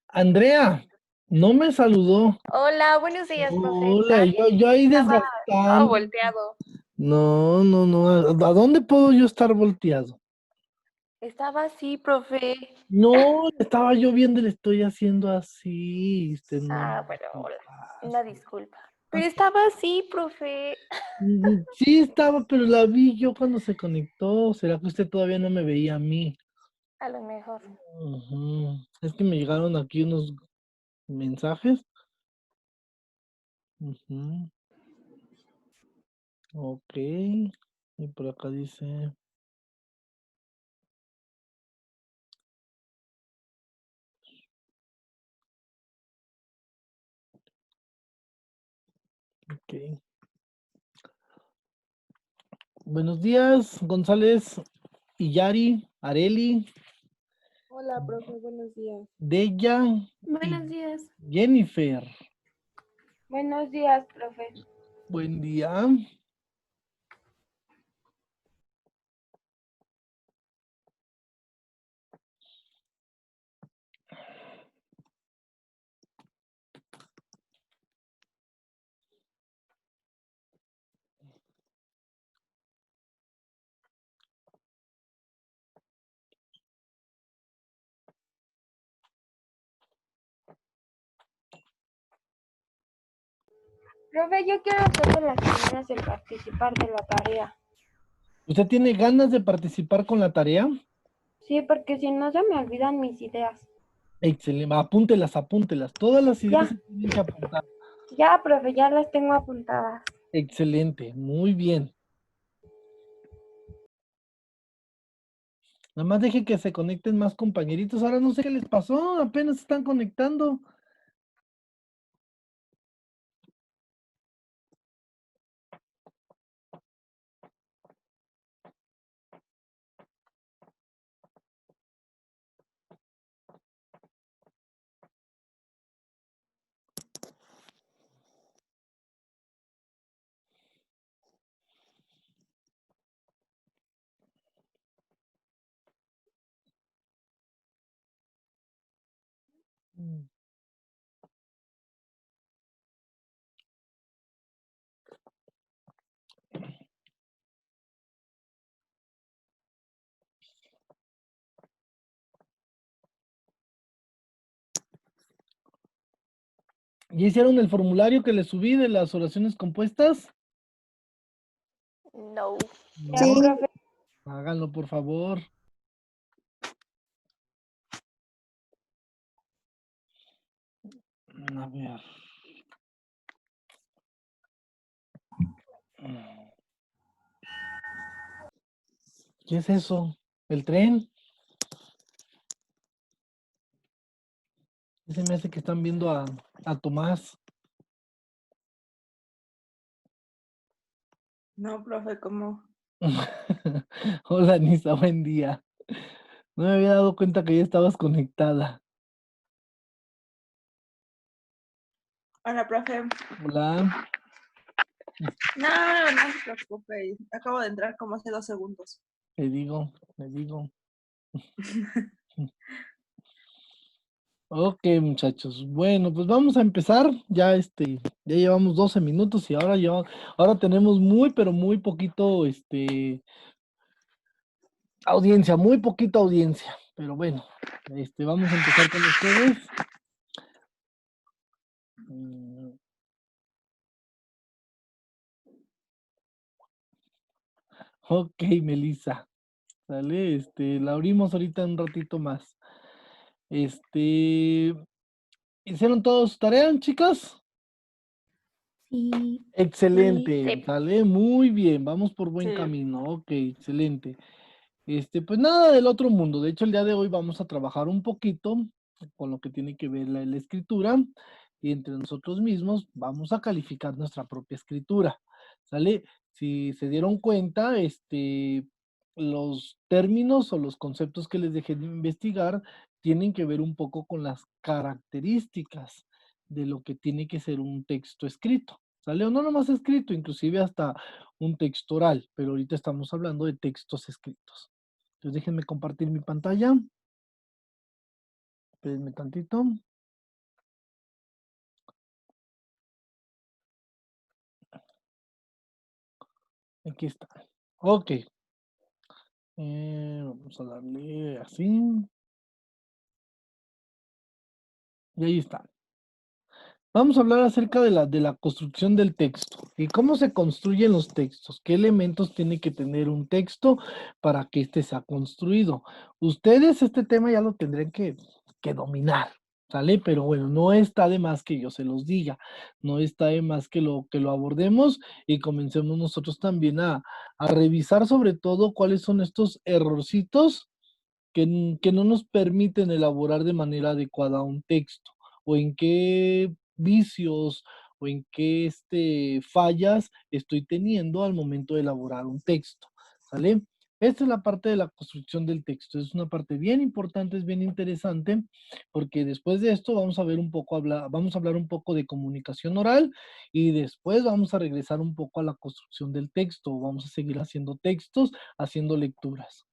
Andrea, no me saludó. Hola, buenos días, profe. Hola, yo ahí Estaba desgastando. volteado. No, no, no. ¿A dónde puedo yo estar volteado? Estaba así, profe. No, estaba yo viendo, le estoy haciendo así. No. Bueno, ¿Qué hola. Una pasa? disculpa. Pero estaba así, profe. Sí estaba, pero la vi yo cuando se conectó. ¿Será que usted todavía no me veía a mí? A lo mejor. Ujú. Es que me llegaron aquí unos mensajes. Ujú. Ok. Y por acá dice. Ok. Buenos días, González, Iyari, Areli, Hola, profe, buenos días. Deya y Buenos días. Jennifer. Buenos días, profe. Buen día. Profe, yo quiero ser de las primeras en participar de la tarea. ¿Usted tiene ganas de participar con la tarea? Sí, porque si no se me olvidan mis ideas. Excelente, apúntelas, apúntelas. Todas las ideas Ya, se tienen que apuntar. ya, profe, ya las tengo apuntadas. Excelente, muy bien. Nada más deje que se conecten más compañeritos. Ahora no sé qué les pasó, apenas se están conectando. ¿Ya hicieron el formulario que les subí de las oraciones compuestas? No. Ya, No, profe. háganlo por favor. A ver. ¿Qué es eso? ¿El tren? Se me hace que están viendo a Tomás. No, profe, ¿cómo? Hola, Nisa, buen día. No me había dado cuenta que ya estabas conectada. Hola, profe. Hola. No se preocupe. Acabo de entrar como hace 2 segundos. Le digo. Ok, muchachos. Bueno, pues vamos a empezar. Ya llevamos 12 minutos y ahora tenemos muy, pero muy poquito, audiencia, muy poquita audiencia. Pero bueno, vamos a empezar con ustedes. Ok, Melissa. Sale, la abrimos ahorita un ratito más. ¿Hicieron todos su tarea, chicas? Sí. Excelente, Sí. sale muy bien, vamos por buen Sí. camino, ok, excelente. Pues nada del otro mundo, de hecho el día de hoy vamos a trabajar un poquito con lo que tiene que ver la escritura y entre nosotros mismos vamos a calificar nuestra propia escritura, ¿sale? Si se dieron cuenta, los términos o los conceptos que les dejé de investigar tienen que ver un poco con las características de lo que tiene que ser un texto escrito, ¿sale? O no nomás escrito, inclusive hasta un texto oral, pero ahorita estamos hablando de textos escritos. Entonces déjenme compartir mi pantalla. Espérenme tantito. Aquí está. Ok. Vamos a darle así. Y ahí está. Vamos a hablar acerca de la construcción del texto y cómo se construyen los textos, qué elementos tiene que tener un texto para que éste sea construido. Ustedes este tema ya lo tendrán que dominar, ¿sale? Pero bueno, no está de más que yo se los diga, no está de más que lo abordemos y comencemos nosotros también a revisar sobre todo cuáles son estos errorcitos que no nos permiten elaborar de manera adecuada un texto, o en qué vicios o en qué fallas estoy teniendo al momento de elaborar un texto, ¿sale? Esta es la parte de la construcción del texto, es una parte bien importante, es bien interesante, porque después de esto vamos a ver un poco, vamos a hablar un poco de comunicación oral y después vamos a regresar un poco a la construcción del texto, vamos a seguir haciendo textos, haciendo lecturas.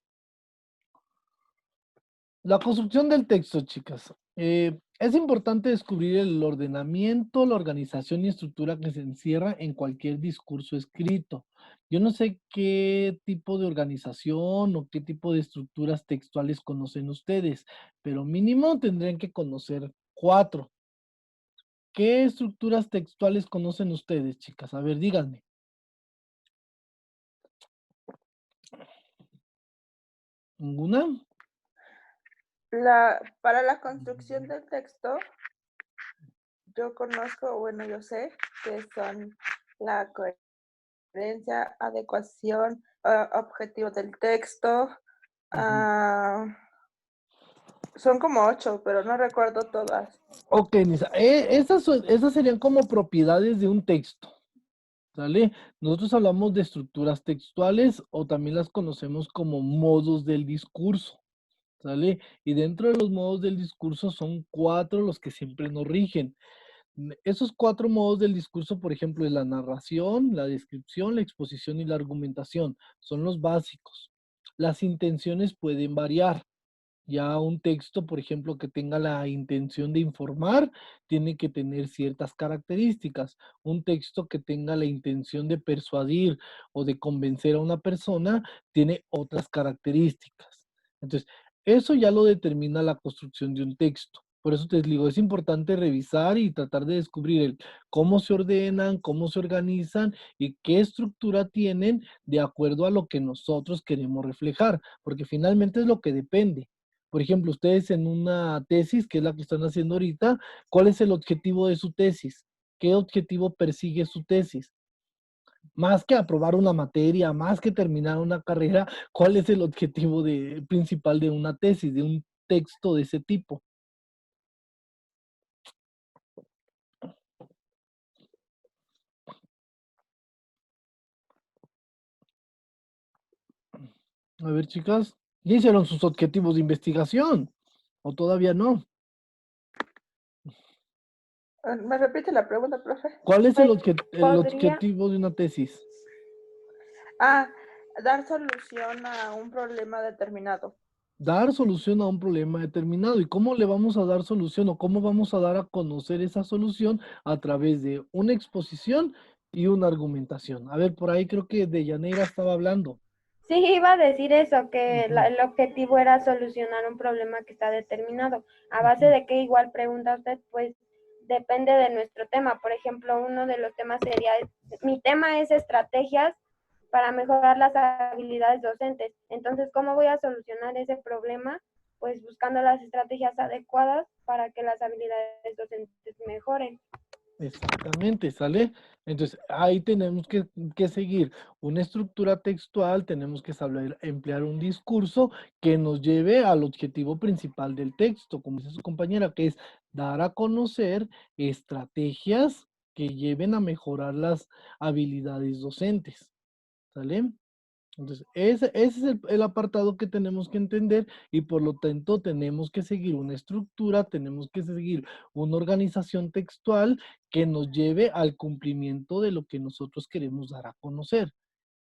La construcción del texto, chicas. Es importante descubrir el ordenamiento, la organización y estructura que se encierra en cualquier discurso escrito. Yo no sé qué tipo de organización o qué tipo de estructuras textuales conocen ustedes, pero mínimo tendrían que conocer 4. ¿Qué estructuras textuales conocen ustedes, chicas? A ver, díganme. ¿Ninguna? Para la construcción del texto, yo conozco, bueno, yo sé que son la coherencia, adecuación, objetivo del texto. Son como 8, pero no recuerdo todas. Ok, Nisa, esas serían como propiedades de un texto, ¿sale? Nosotros hablamos de estructuras textuales o también las conocemos como modos del discurso, ¿sale? Y dentro de los modos del discurso son 4 los que siempre nos rigen. Esos 4 modos del discurso, por ejemplo, es la narración, la descripción, la exposición y la argumentación. Son los básicos. Las intenciones pueden variar. Ya un texto, por ejemplo, que tenga la intención de informar, tiene que tener ciertas características. Un texto que tenga la intención de persuadir o de convencer a una persona, tiene otras características. Entonces, eso ya lo determina la construcción de un texto. Por eso te digo, es importante revisar y tratar de descubrir cómo se ordenan, cómo se organizan y qué estructura tienen de acuerdo a lo que nosotros queremos reflejar, porque finalmente es lo que depende. Por ejemplo, ustedes en una tesis, que es la que están haciendo ahorita, ¿cuál es el objetivo de su tesis? ¿Qué objetivo persigue su tesis? Más que aprobar una materia, más que terminar una carrera, ¿cuál es el objetivo principal de una tesis, de un texto de ese tipo? A ver, chicas, ¿ya hicieron sus objetivos de investigación? ¿O todavía no? ¿Me repite la pregunta, profe? ¿Cuál es Pues, el podría- objetivo de una tesis? Dar solución a un problema determinado. Dar solución a un problema determinado. ¿Y cómo le vamos a dar solución o cómo vamos a dar a conocer esa solución? A través de una exposición y una argumentación. A ver, por ahí creo que Deyanira estaba hablando. Sí, iba a decir eso, que Ujú, el objetivo era solucionar un problema que está determinado. A base ujú. de que igual pregunta usted, pues depende de nuestro tema. Por ejemplo, uno de los temas sería, mi tema es estrategias para mejorar las habilidades docentes. Entonces, ¿cómo voy a solucionar ese problema? Pues buscando las estrategias adecuadas para que las habilidades docentes mejoren. Exactamente, ¿sale? Entonces, ahí tenemos que seguir una estructura textual, tenemos que saber emplear un discurso que nos lleve al objetivo principal del texto, como dice su compañera, que es dar a conocer estrategias que lleven a mejorar las habilidades docentes, ¿sale? Entonces, ese es el apartado que tenemos que entender y por lo tanto tenemos que seguir una estructura, tenemos que seguir una organización textual que nos lleve al cumplimiento de lo que nosotros queremos dar a conocer.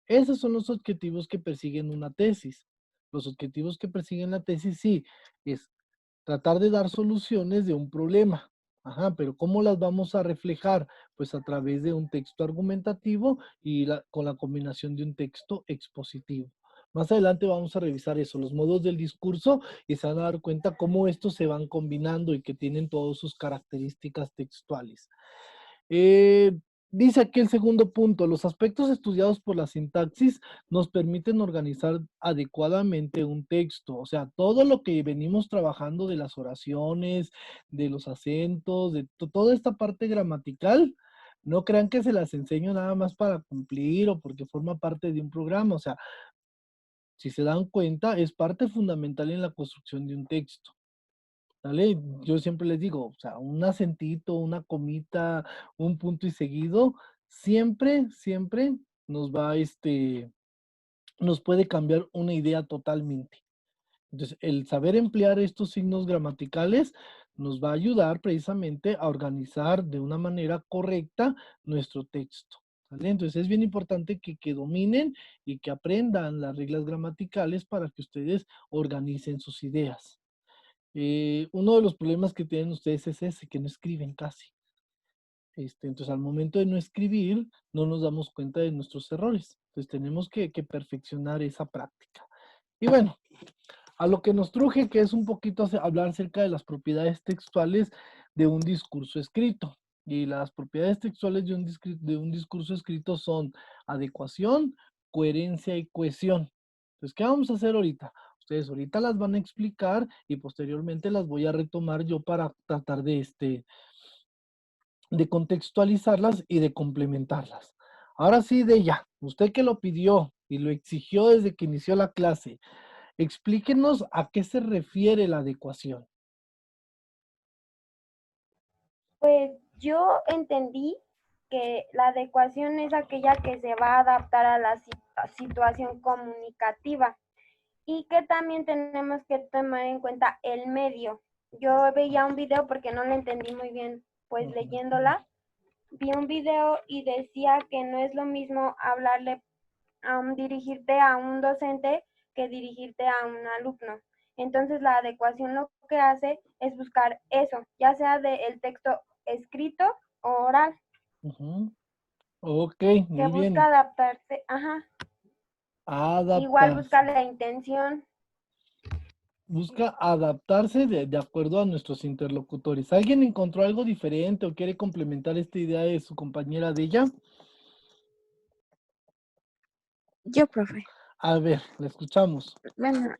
Esos son los objetivos que persiguen una tesis. Los objetivos que persiguen la tesis, sí, es tratar de dar soluciones de un problema. Ajá, pero ¿cómo las vamos a reflejar? Pues a través de un texto argumentativo y con la combinación de un texto expositivo. Más adelante vamos a revisar eso, los modos del discurso, y se van a dar cuenta cómo estos se van combinando y que tienen todas sus características textuales. Eh, Dice aquí el segundo punto, los aspectos estudiados por la sintaxis nos permiten organizar adecuadamente un texto. O sea, todo lo que venimos trabajando de las oraciones, de los acentos, de toda esta parte gramatical, no crean que se las enseño nada más para cumplir o porque forma parte de un programa. O sea, si se dan cuenta, es parte fundamental en la construcción de un texto. ¿Sale? Yo siempre les digo, o sea, un acentito, una comita, un punto y seguido, siempre nos va, nos puede cambiar una idea totalmente. Entonces, el saber emplear estos signos gramaticales nos va a ayudar precisamente a organizar de una manera correcta nuestro texto. ¿Sale? Entonces, es bien importante que dominen y que aprendan las reglas gramaticales para que ustedes organicen sus ideas. Uno de los problemas que tienen ustedes es ese, que no escriben casi. Entonces, al momento de no escribir, no nos damos cuenta de nuestros errores. Entonces, tenemos que perfeccionar esa práctica. Y bueno, a lo que nos truje, que es un poquito hablar acerca de las propiedades textuales de un discurso escrito. Y las propiedades textuales de un discurso escrito son adecuación, coherencia y cohesión. Entonces, ¿qué vamos a hacer ahorita? Ustedes ahorita las van a explicar y posteriormente las voy a retomar yo para tratar de contextualizarlas y de complementarlas. Ahora sí, Deya, usted que lo pidió y lo exigió desde que inició la clase, explíquenos a qué se refiere la adecuación. Pues yo entendí que la adecuación es aquella que se va a adaptar a la situación comunicativa y que también tenemos que tomar en cuenta el medio. Yo veía un video porque no lo entendí muy bien, pues leyéndola, vi un video y decía que no es lo mismo hablarle, dirigirte a un docente que dirigirte a un alumno. Entonces la adecuación lo que hace es buscar eso, ya sea del texto escrito o oral, Ok, que muy busca bien. adaptarse, ajá. Igual busca Adaptarse. la intención. Busca adaptarse de acuerdo a nuestros interlocutores. ¿Alguien encontró algo diferente o quiere complementar esta idea de su compañera de ella? Yo, profe. A ver, la escuchamos. Bueno,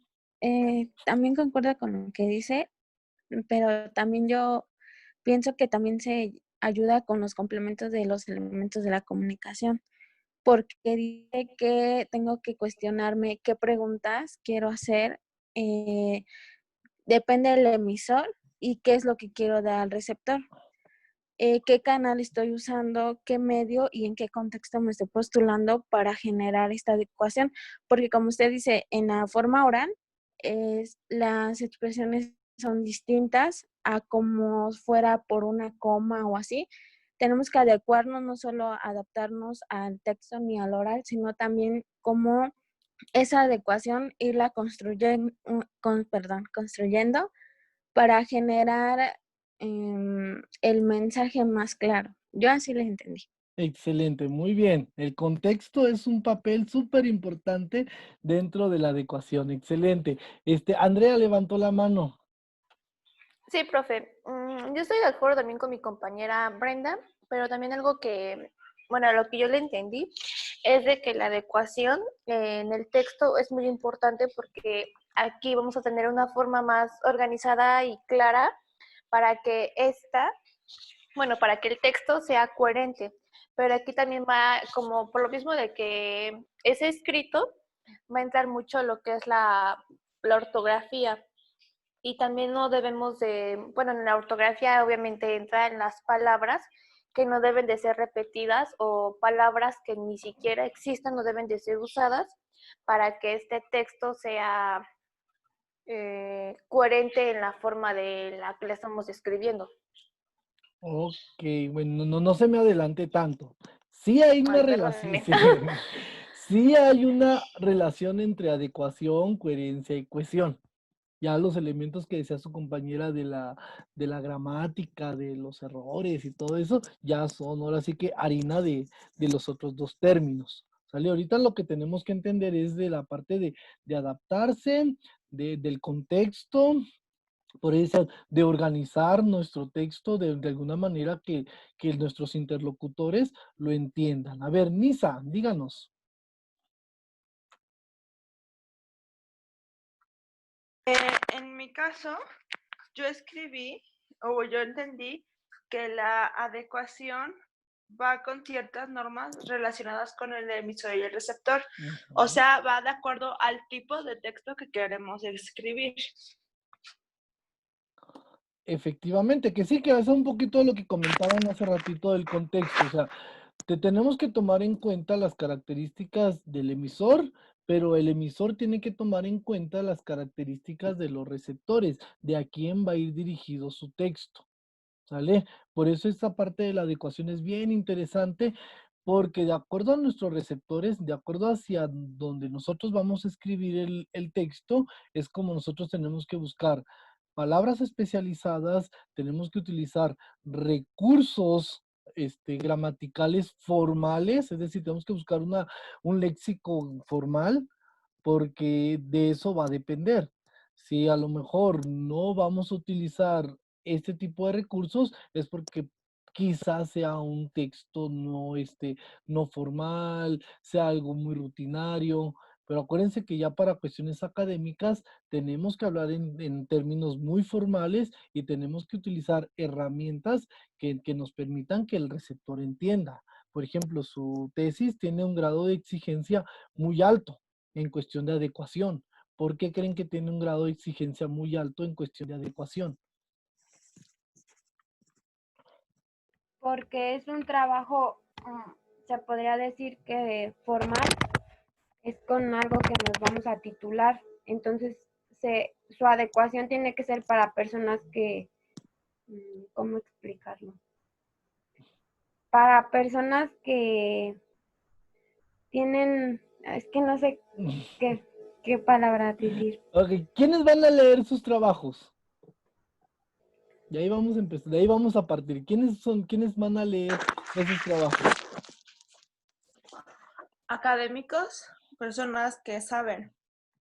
también concuerdo con lo que dice, pero también yo pienso que también se ayuda con los complementos de los elementos de la comunicación, porque dice que tengo que cuestionarme qué preguntas quiero hacer, depende del emisor y qué es lo que quiero dar al receptor. Qué canal estoy usando, qué medio y en qué contexto me estoy postulando para generar esta adecuación. Porque como usted dice, en la forma oral, las expresiones son distintas a como fuera por una coma o así. Tenemos que adecuarnos, no solo adaptarnos al texto ni al oral, sino también cómo esa adecuación irla construyendo para generar el mensaje más claro. Yo así les entendí. Excelente, muy bien. El contexto es un papel súper importante dentro de la adecuación. Excelente. Andrea levantó la mano. Sí, profe. Yo estoy de acuerdo también con mi compañera Brenda, pero también algo que, bueno, lo que yo le entendí es de que la adecuación en el texto es muy importante porque aquí vamos a tener una forma más organizada y clara para que para que el texto sea coherente. Pero aquí también va, como por lo mismo de que es escrito, va a entrar mucho lo que es la ortografía. Y también no debemos en la ortografía obviamente entra en las palabras que no deben de ser repetidas o palabras que ni siquiera existan, no deben de ser usadas. para que este texto sea coherente en la forma de la que le estamos escribiendo. Ok, bueno, no se me adelante tanto. Sí hay una Ay, relación, perdónenme. sí hay una relación entre adecuación, coherencia y cohesión. Ya los elementos que decía su compañera de la gramática, de los errores y todo eso, ya son ahora sí que harina de los otros dos términos. ¿Sale? Ahorita lo que tenemos que entender es de la parte de adaptarse, del contexto, por eso, de organizar nuestro texto de alguna manera que nuestros interlocutores lo entiendan. A ver, Nisa, díganos. En mi caso, yo escribí o yo entendí que la adecuación va con ciertas normas relacionadas con el emisor y el receptor. O Ujú. sea, va de acuerdo al tipo de texto que queremos escribir. Efectivamente, que sí, que es un poquito lo que comentaban hace ratito del contexto. O sea, tenemos que tomar en cuenta las características del emisor, pero el emisor tiene que tomar en cuenta las características de los receptores, de a quién va a ir dirigido su texto. ¿Sale? Por eso esta parte de la adecuación es bien interesante, porque de acuerdo a nuestros receptores, de acuerdo hacia donde nosotros vamos a escribir el texto, es como nosotros tenemos que buscar palabras especializadas, tenemos que utilizar recursos gramaticales formales, es decir, tenemos que buscar un léxico formal, porque de eso va a depender. Si a lo mejor no vamos a utilizar este tipo de recursos, es porque quizás sea un texto no formal, sea algo muy rutinario, pero acuérdense que ya para cuestiones académicas tenemos que hablar en términos muy formales y tenemos que utilizar herramientas que nos permitan que el receptor entienda. Por ejemplo, su tesis tiene un grado de exigencia muy alto en cuestión de adecuación. ¿Por qué creen que tiene un grado de exigencia muy alto en cuestión de adecuación? Porque es un trabajo, se podría decir que formal, es con algo que nos vamos a titular. Entonces, su adecuación tiene que ser para personas que, ¿cómo explicarlo? Para personas que tienen, es que no sé qué palabra decir. Ok, ¿quiénes van a leer sus trabajos? Y ahí vamos a empezar, de ahí vamos a partir. ¿Quiénes van a leer esos trabajos? Académicos, personas que saben.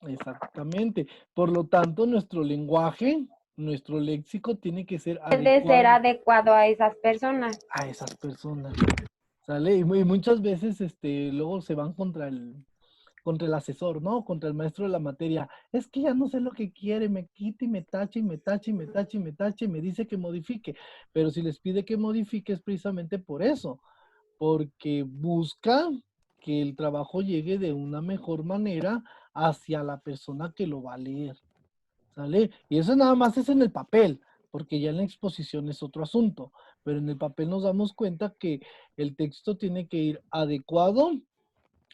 Exactamente. Por lo tanto, nuestro lenguaje, nuestro léxico tiene que ser Debe ser adecuado adecuado a esas personas. a esas personas. ¿Sale? Y muchas veces luego se van contra el asesor, ¿no? Contra el maestro de la materia. Es que ya no sé lo que quiere, me quita y me tacha y me tacha y me tacha y me tacha y me dice que modifique. Pero si les pide que modifique es precisamente por eso, porque busca que el trabajo llegue de una mejor manera hacia la persona que lo va a leer. ¿Sale? Y eso nada más es en el papel, porque ya en la exposición es otro asunto, pero en el papel nos damos cuenta que el texto tiene que ir adecuado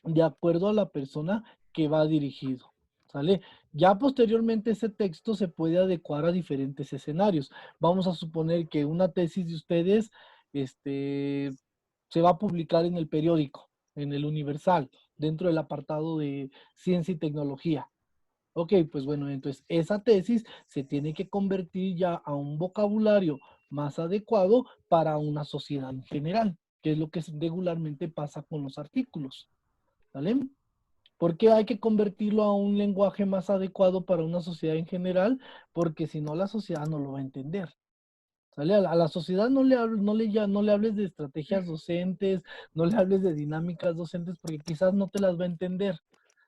de acuerdo a la persona que va dirigido. ¿Sale? Ya posteriormente ese texto se puede adecuar a diferentes escenarios. Vamos a suponer que una tesis de ustedes se va a publicar en el periódico, en el Universal, dentro del apartado de ciencia y tecnología. Ok, pues bueno, entonces esa tesis se tiene que convertir ya a un vocabulario más adecuado para una sociedad en general, que es lo que regularmente pasa con los artículos. ¿Vale? ¿Por qué hay que convertirlo a un lenguaje más adecuado para una sociedad en general? Porque si no, la sociedad no lo va a entender. ¿Sale? A la sociedad no le hables de estrategias docentes, no le hables de dinámicas docentes, porque quizás no te las va a entender.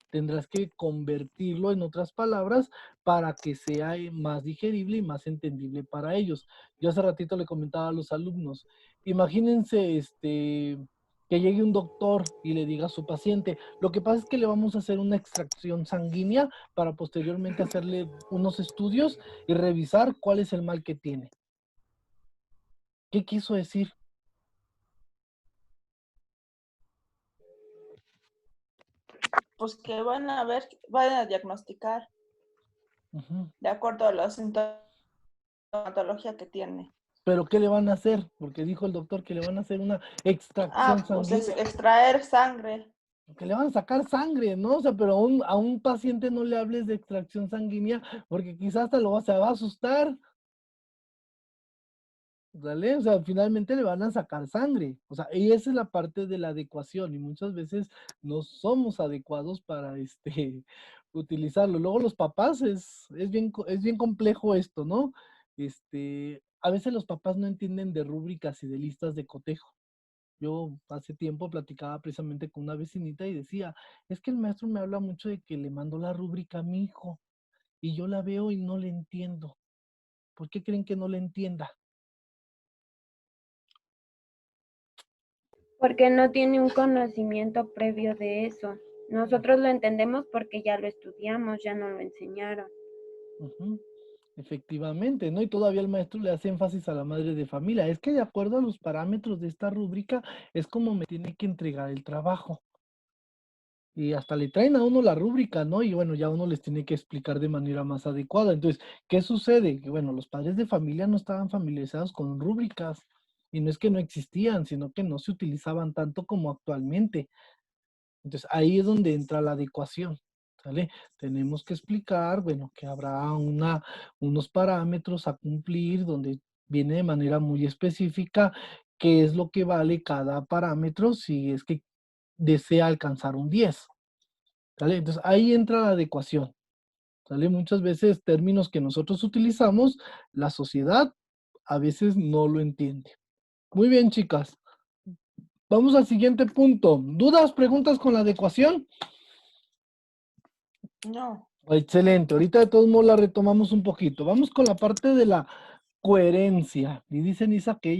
Tendrás que convertirlo en otras palabras para que sea más digerible y más entendible para ellos. Yo hace ratito le comentaba a los alumnos, imagínense que llegue un doctor y le diga a su paciente, lo que pasa es que le vamos a hacer una extracción sanguínea para posteriormente hacerle unos estudios y revisar cuál es el mal que tiene. ¿Qué quiso decir? pues que van a ver, van a diagnosticar Ujú. de acuerdo a la sintomatología que tiene. Pero ¿qué le van a hacer? Porque dijo el doctor que le van a hacer una extracción Pues es sanguínea. extraer sangre. Que le van a sacar sangre, ¿no? O sea, pero a un paciente no le hables de extracción sanguínea porque quizás hasta se va a asustar, ¿vale? O sea, finalmente le van a sacar sangre. O sea, y esa es la parte de la adecuación y muchas veces no somos adecuados para utilizarlo. Luego los papás es bien complejo esto, ¿no? A veces los papás no entienden de rúbricas y de listas de cotejo. Yo hace tiempo platicaba precisamente con una vecinita y decía, es que el maestro me habla mucho de que le mandó la rúbrica a mi hijo y yo la veo y no le entiendo. ¿Por qué creen que no le entienda? Porque no tiene un conocimiento previo de eso. Nosotros lo entendemos porque ya lo estudiamos, ya nos lo enseñaron. Ujú. Efectivamente, ¿no? Y todavía el maestro le hace énfasis a la madre de familia. Es que de acuerdo a los parámetros de esta rúbrica es como me tiene que entregar el trabajo. Y hasta le traen a uno la rúbrica, ¿no? Y bueno, ya uno les tiene que explicar de manera más adecuada. Entonces, ¿qué sucede? Que bueno, los padres de familia no estaban familiarizados con rúbricas. Y no es que no existían, sino que no se utilizaban tanto como actualmente. Entonces, ahí es donde entra la adecuación, ¿sale? Tenemos que explicar, bueno, que habrá unos parámetros a cumplir donde viene de manera muy específica qué es lo que vale cada parámetro si es que desea alcanzar un 10. ¿Sale? Entonces ahí entra la adecuación, ¿sale? Muchas veces términos que nosotros utilizamos, la sociedad a veces no lo entiende. Muy bien, chicas. Vamos al siguiente punto. ¿Dudas, preguntas con la adecuación? No. Excelente. Ahorita de todos modos la retomamos un poquito. Vamos con la parte de la coherencia. Y dice Nisa que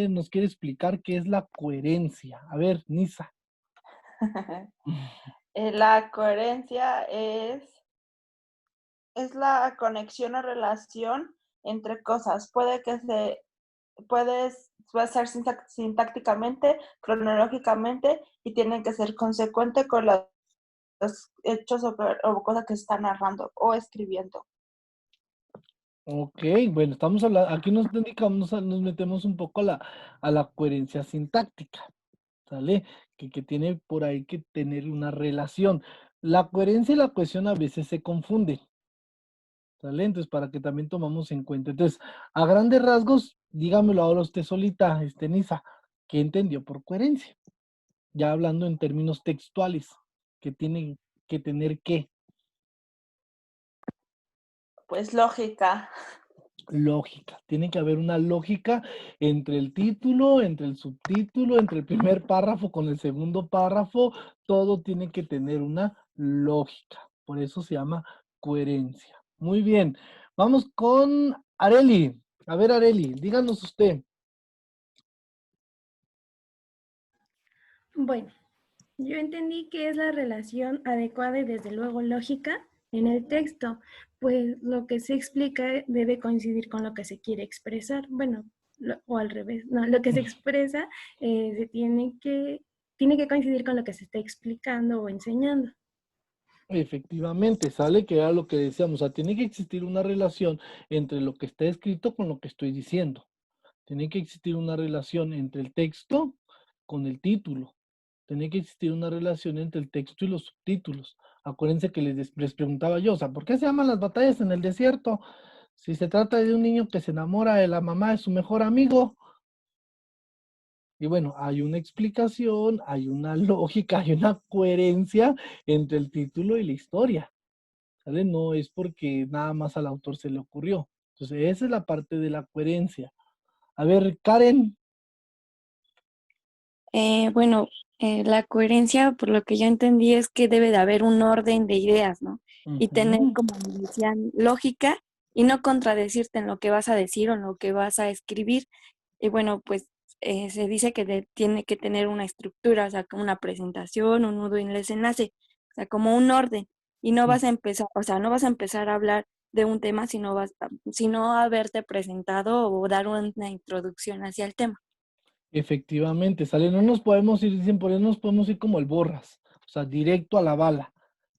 nos quiere explicar qué es la coherencia. A ver, Nisa. La coherencia es la conexión o relación entre cosas. Puede ser sintácticamente, cronológicamente y tiene que ser consecuente con los hechos o cosas que se están narrando o escribiendo. Ok, bueno, estamos hablando, aquí nos dedicamos, nos metemos un poco a la coherencia sintáctica, ¿sale? Que tiene por ahí que tener una relación. La coherencia y la cohesión a veces se confunden, ¿sale? Entonces, para que también tomamos en cuenta. Entonces, a grandes rasgos, dígamelo ahora usted solita, Nisa, ¿qué entendió por coherencia? Ya hablando en términos textuales, que tienen que tener qué. Pues lógica. Lógica. Tiene que haber una lógica entre el título, entre el subtítulo, entre el primer párrafo con el segundo párrafo. Todo tiene que tener una lógica. Por eso se llama coherencia. Muy bien. Vamos con Areli. A ver, Areli, díganos usted. Bueno, yo entendí que es la relación adecuada y desde luego lógica en el texto, pues lo que se explica debe coincidir con lo que se quiere expresar. Bueno, o al revés, no, lo que se expresa tiene que coincidir con lo que se está explicando o enseñando. Efectivamente, sale que era lo que decíamos. O sea, tiene que existir una relación entre lo que está escrito con lo que estoy diciendo. Tiene que existir una relación entre el texto con el título. Tiene que existir una relación entre el texto y los subtítulos. Acuérdense que les preguntaba yo, o sea, ¿por qué se llaman las batallas en el desierto? Si se trata de un niño que se enamora de la mamá de su mejor amigo. Y bueno, hay una explicación, hay una lógica, hay una coherencia entre el título y la historia. ¿Sale? No es porque nada más al autor se le ocurrió. Entonces, esa es la parte de la coherencia. A ver, Karen. Bueno, la coherencia, por lo que yo entendí, es que debe de haber un orden de ideas, ¿no? Y tener, Ujú. como me decían, lógica y no contradecirte en lo que vas a decir o en lo que vas a escribir. Y bueno, pues se dice que tiene que tener una estructura, o sea, como una presentación, un nudo y un desenlace, o sea, como un orden. Y no vas a empezar, o sea, no vas a empezar a hablar de un tema sino haberte presentado o dar una introducción hacia el tema. Efectivamente, sale, no nos podemos ir, dicen por ahí, no nos podemos ir como el borras. O sea, directo a la bala.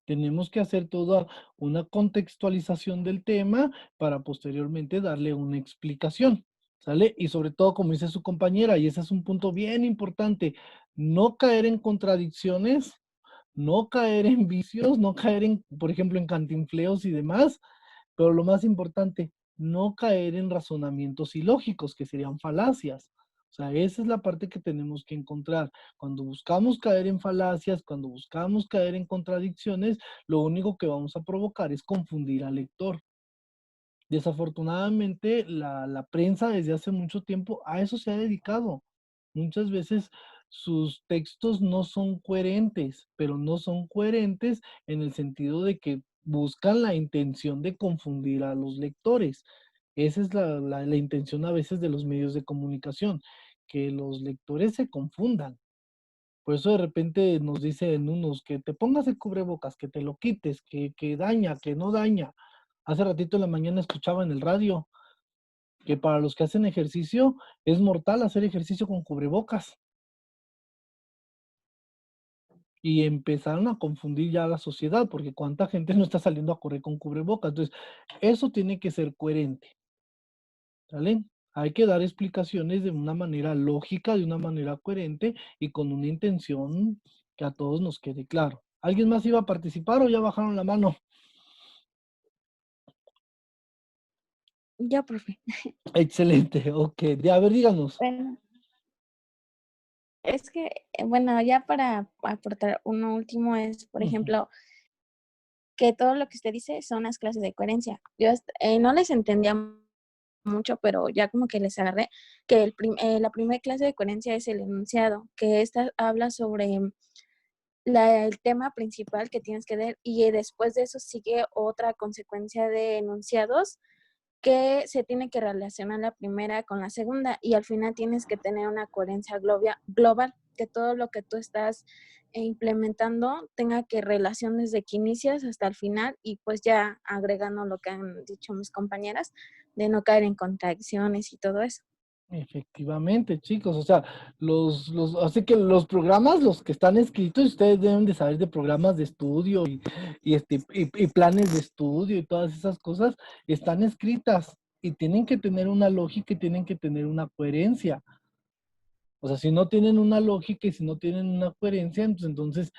Tenemos que hacer toda una contextualización del tema para posteriormente darle una explicación, ¿sale? Y sobre todo, como dice su compañera, y ese es un punto bien importante, no caer en contradicciones, no caer en vicios, no caer en, por ejemplo, en cantinfleos y demás, pero lo más importante, no caer en razonamientos ilógicos, que serían falacias. O sea, esa es la parte que tenemos que encontrar. Cuando buscamos caer en falacias, cuando buscamos caer en contradicciones, lo único que vamos a provocar es confundir al lector. Desafortunadamente, la prensa desde hace mucho tiempo a eso se ha dedicado. Muchas veces sus textos no son coherentes, pero no son coherentes en el sentido de que buscan la intención de confundir a los lectores. Esa es la intención a veces de los medios de comunicación, que los lectores se confundan. Por eso de repente nos dicen unos que te pongas el cubrebocas, que te lo quites, que daña, que no daña. Hace ratito en la mañana escuchaba en el radio que para los que hacen ejercicio es mortal hacer ejercicio con cubrebocas. Y empezaron a confundir ya a la sociedad, porque cuánta gente no está saliendo a correr con cubrebocas. Entonces, eso tiene que ser coherente, ¿sale? Hay que dar explicaciones de una manera lógica, de una manera coherente y con una intención que a todos nos quede claro. ¿Alguien más iba a participar o ya bajaron la mano? Ya, profe. Excelente, ok. Ya, a ver, díganos. Bueno, es que, bueno, ya para aportar uno último es, por Ujú. ejemplo, que todo lo que usted dice son las clases de coherencia. Yo no les entendía mucho, pero ya como que les agarré que la primera clase de coherencia es el enunciado, que esta habla sobre el tema principal que tienes que ver y después de eso sigue otra consecuencia de enunciados que se tiene que relacionar la primera con la segunda y al final tienes que tener una coherencia global, que todo lo que tú estás implementando tenga que relación desde que inicias hasta el final y pues ya agregando lo que han dicho mis compañeras de no caer en contradicciones y todo eso. Efectivamente, chicos, o sea, así que los programas, los que están escritos, ustedes deben de saber de programas de estudio y planes de estudio y todas esas cosas, están escritas y tienen que tener una lógica y tienen que tener una coherencia. O sea, si no tienen una lógica y si no tienen una coherencia, pues entonces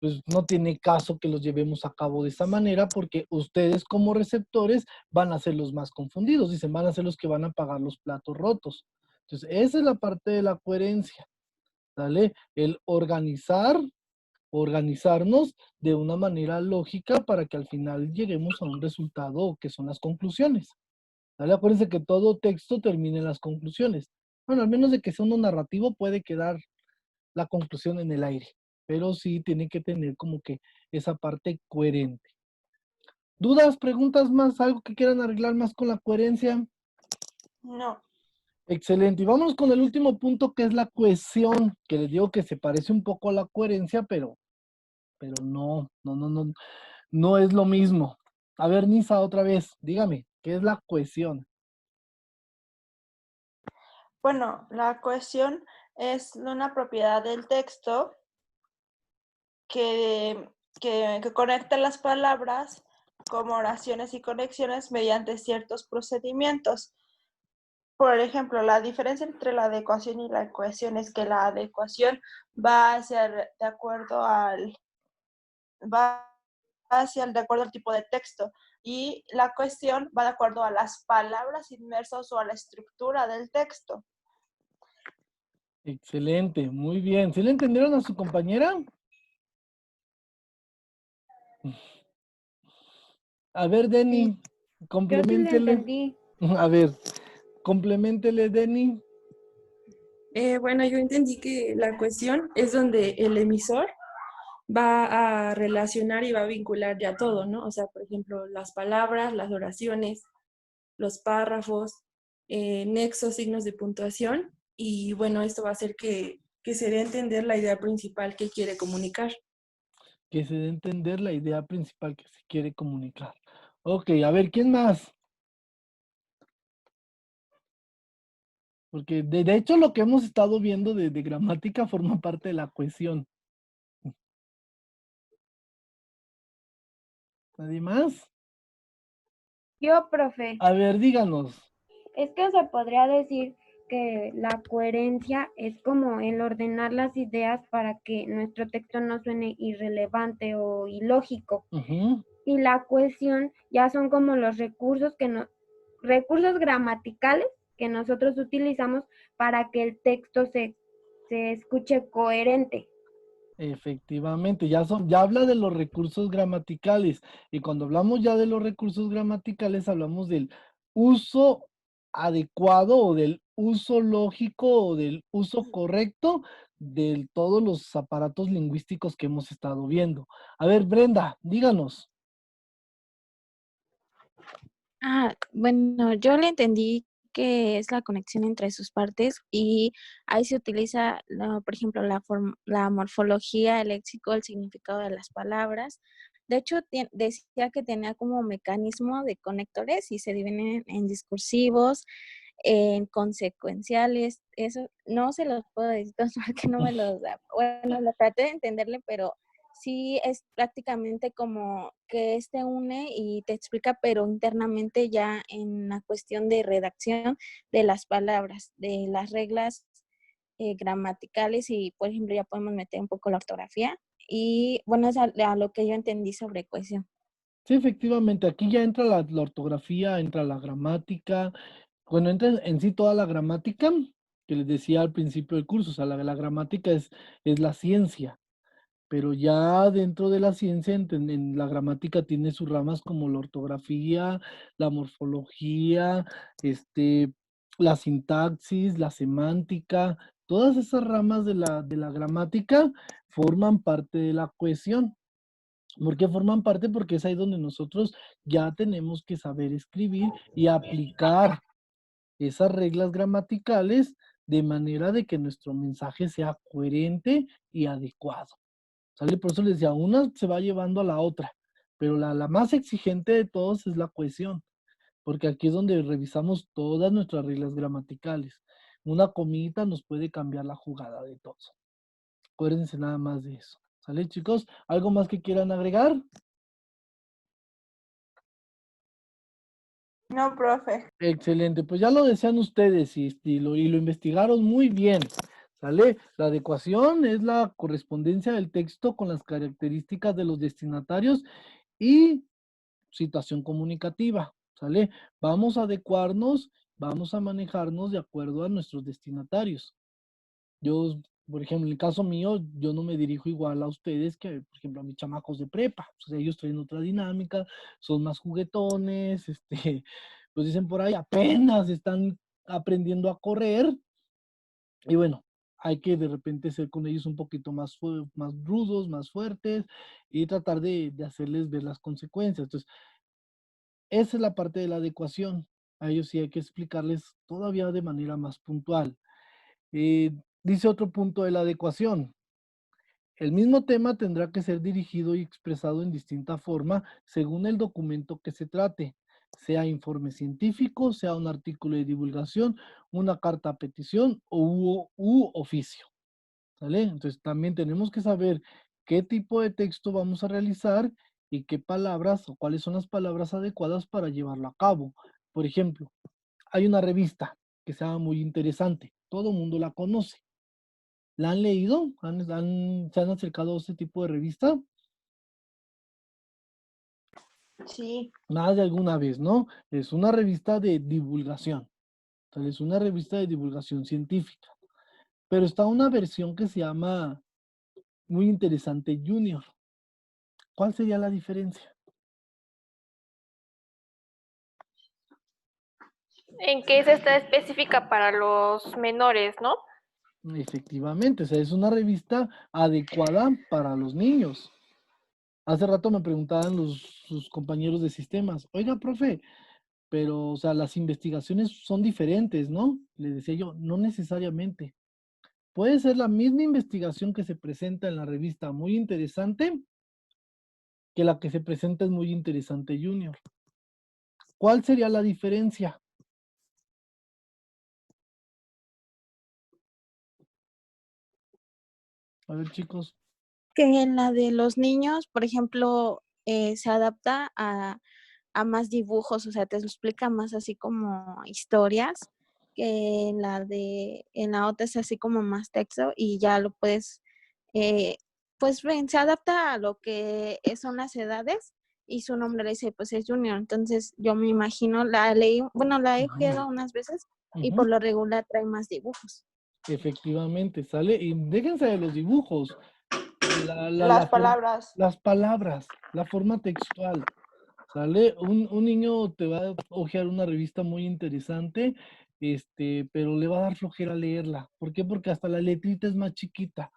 pues no tiene caso que los llevemos a cabo de esa manera porque ustedes como receptores van a ser los más confundidos, dicen, van a ser los que van a pagar los platos rotos. Entonces, esa es la parte de la coherencia, ¿vale? El organizarnos de una manera lógica para que al final lleguemos a un resultado que son las conclusiones, ¿vale? Acuérdense que todo texto termina en las conclusiones. Bueno, al menos de que sea uno narrativo puede quedar la conclusión en el aire, pero sí tiene que tener como que esa parte coherente. ¿Dudas, preguntas más, algo que quieran arreglar más con la coherencia? No. Excelente. Y vámonos con el último punto que es la cohesión, que les digo que se parece un poco a la coherencia, pero no es lo mismo. A ver, Nisa, otra vez, dígame, ¿qué es la cohesión? Bueno, la cohesión es una propiedad del texto que, que conecta las palabras como oraciones y conexiones mediante ciertos procedimientos. Por ejemplo, la diferencia entre la adecuación y la cohesión es que la adecuación va va de acuerdo al tipo de texto y la cohesión va de acuerdo a las palabras inmersas o a la estructura del texto. Excelente, muy bien. ¿Sí le entendieron a su compañera? A ver, Sí, Denny, yo sí le compleméntele. entendí. A ver, compleméntele, Denny. Bueno, yo entendí que la cuestión es donde el emisor va a relacionar y va a vincular ya todo, ¿no? O sea, por ejemplo, las palabras, las oraciones, los párrafos, nexos, signos de puntuación, y bueno, esto va a hacer que se dé a entender la idea principal que quiere comunicar. Que se dé a entender la idea principal que se quiere comunicar. Ok, a ver, ¿quién más? Porque de hecho lo que hemos estado viendo de gramática forma parte de la cohesión. ¿Nadie más? Yo, profe, A ver, díganos. es que se podría decir que la coherencia es como el ordenar las ideas para que nuestro texto no suene irrelevante o ilógico. Ujú. Y la cohesión ya son como los recursos gramaticales que nosotros utilizamos para que el texto se escuche coherente. Efectivamente, ya habla de los recursos gramaticales. Y cuando hablamos ya de los recursos gramaticales, hablamos del uso adecuado o del uso lógico o del uso correcto de todos los aparatos lingüísticos que hemos estado viendo. A ver, Brenda, díganos. Bueno, yo le entendí que es la conexión entre sus partes y ahí se utiliza, por ejemplo, la morfología, el léxico, el significado de las palabras. De hecho, decía que tenía como mecanismo de conectores y se dividen en discursivos, en consecuenciales. Eso no se los puedo decir todos porque no me los da. Bueno, lo traté de entenderle, pero sí es prácticamente como que este une y te explica, pero internamente ya en la cuestión de redacción de las palabras, de las reglas gramaticales y, por ejemplo, ya podemos meter un poco la ortografía. Y bueno, es a lo que yo entendí sobre cohesión. Sí, efectivamente, aquí ya entra la ortografía, entra la gramática, bueno, entra en sí toda la gramática que les decía al principio del curso, o sea, la gramática es la ciencia. Pero ya dentro de la ciencia, en la gramática tiene sus ramas como la ortografía, la morfología, la sintaxis, la semántica, todas esas ramas de la gramática forman parte de la cohesión. ¿Por qué forman parte? Porque es ahí donde nosotros ya tenemos que saber escribir y aplicar esas reglas gramaticales de manera de que nuestro mensaje sea coherente y adecuado. ¿Sale? Por eso les decía, una se va llevando a la otra, pero la más exigente de todos es la cohesión, porque aquí es donde revisamos todas nuestras reglas gramaticales. Una comita nos puede cambiar la jugada de todos. Acuérdense nada más de eso. ¿Sale, chicos? ¿Algo más que quieran agregar? No, profe. Excelente, pues ya lo desean ustedes y lo investigaron muy bien. ¿Sale? La adecuación es la correspondencia del texto con las características de los destinatarios y situación comunicativa, ¿sale? Vamos a adecuarnos, vamos a manejarnos de acuerdo a nuestros destinatarios. Yo, por ejemplo, en el caso mío, yo no me dirijo igual a ustedes que, por ejemplo, a mis chamacos de prepa. O sea, ellos traen otra dinámica, son más juguetones, pues dicen por ahí, apenas están aprendiendo a correr. Y bueno, hay que de repente ser con ellos un poquito más rudos, más fuertes y tratar de hacerles ver las consecuencias. Entonces, esa es la parte de la adecuación. A ellos sí hay que explicarles todavía de manera más puntual. Eh, Dice otro punto de la adecuación. El mismo tema tendrá que ser dirigido y expresado en distinta forma según el documento que se trate, sea informe científico, sea un artículo de divulgación, una carta a petición u oficio. ¿Sale? Entonces también tenemos que saber qué tipo de texto vamos a realizar y qué palabras o cuáles son las palabras adecuadas para llevarlo a cabo. Por ejemplo, hay una revista que se llama Muy Interesante. Todo el mundo la conoce. ¿La han leído? ¿Se han acercado a este tipo de revista? Sí. Más de alguna vez, ¿no? Es una revista de divulgación. ¿Sale? Es una revista de divulgación científica. Pero está una versión que se llama Muy Interesante Junior. ¿Cuál sería la diferencia? En que esa está específica para los menores, ¿no? Efectivamente, o sea, es una revista adecuada para los niños. Hace rato me preguntaban sus compañeros de sistemas, oiga, profe, pero, o sea, las investigaciones son diferentes, ¿no? Le decía yo, no necesariamente. Puede ser la misma investigación que se presenta en la revista Muy Interesante que la que se presenta en Muy Interesante Junior. ¿Cuál sería la diferencia? A ver, chicos. Que en la de los niños, por ejemplo, se adapta a más dibujos, o sea, te lo explica más así como historias, que en la otra es así como más texto y ya lo puedes, pues ven, se adapta a lo que son las edades y su nombre le dice, pues es Junior. Entonces yo me imagino, la leí, bueno, la he ojeado unas veces y por lo regular trae más dibujos. Efectivamente, sale. Y déjense de los dibujos. Las palabras. Las palabras, la forma textual. ¿Sale? Un niño te va a hojear una revista muy interesante, pero le va a dar flojera leerla. ¿Por qué? Porque hasta la letrita es más chiquita.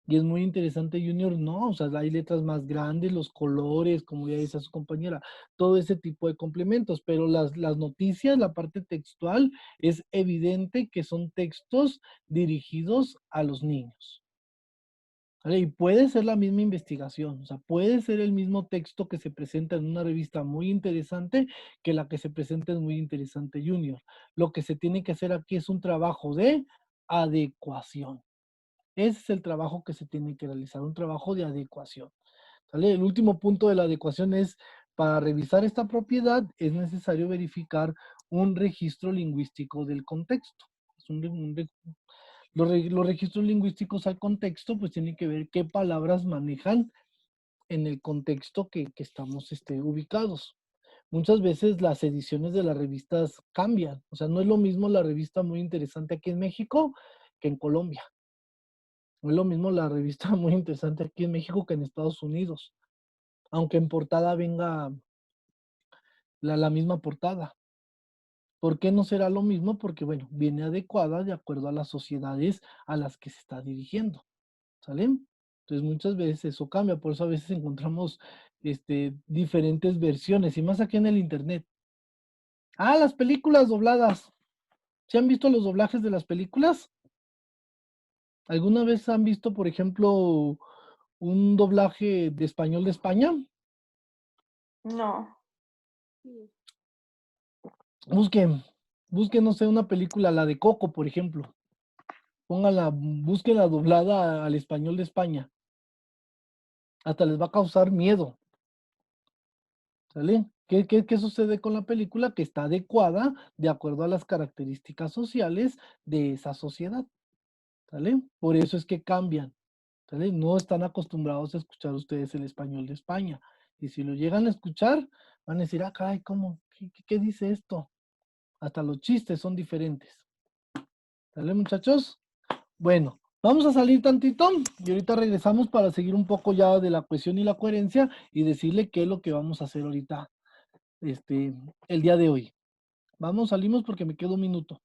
Y es muy interesante, Junior, no, o sea, hay letras más grandes, los colores, como ya dice su compañera, todo ese tipo de complementos, pero las noticias, la parte textual, es evidente que son textos dirigidos a los niños. ¿Vale? Y puede ser la misma investigación, o sea, puede ser el mismo texto que se presenta en una revista muy interesante que la que se presenta en Muy Interesante Junior. Lo que se tiene que hacer aquí es un trabajo de adecuación. Ese es el trabajo que se tiene que realizar, un trabajo de adecuación. ¿Sale? El último punto de la adecuación es, para revisar esta propiedad, es necesario verificar un registro lingüístico del contexto. Es los registros lingüísticos al contexto, pues tienen que ver qué palabras manejan en el contexto que estamos ubicados. Muchas veces las ediciones de las revistas cambian. O sea, no es lo mismo la revista Muy Interesante aquí en México que en Colombia. No es lo mismo la revista Muy Interesante aquí en México que en Estados Unidos. Aunque en portada venga la misma portada. ¿Por qué no será lo mismo? Porque, bueno, viene adecuada de acuerdo a las sociedades a las que se está dirigiendo. ¿Sale? Entonces muchas veces eso cambia, por eso a veces encontramos diferentes versiones, y más aquí en el internet. Ah, las películas dobladas. ¿Se han visto los doblajes de las películas? ¿Alguna vez han visto, por ejemplo, un doblaje de español de España? No. Busquen, no sé, una película, la de Coco, por ejemplo. Pónganla, búsquenla doblada al español de España. Hasta les va a causar miedo. ¿Sale? ¿Qué sucede con la película? Que está adecuada de acuerdo a las características sociales de esa sociedad. ¿Sale? Por eso es que cambian. ¿Sale? No están acostumbrados a escuchar ustedes el español de España. Y si lo llegan a escuchar, van a decir, ah, caray, ¿cómo? ¿Qué dice esto? Hasta los chistes son diferentes. ¿Sale, muchachos? Bueno, vamos a salir tantito y ahorita regresamos para seguir un poco ya de la cohesión y la coherencia y decirle qué es lo que vamos a hacer ahorita, el día de hoy. Vamos, salimos porque me queda un minuto.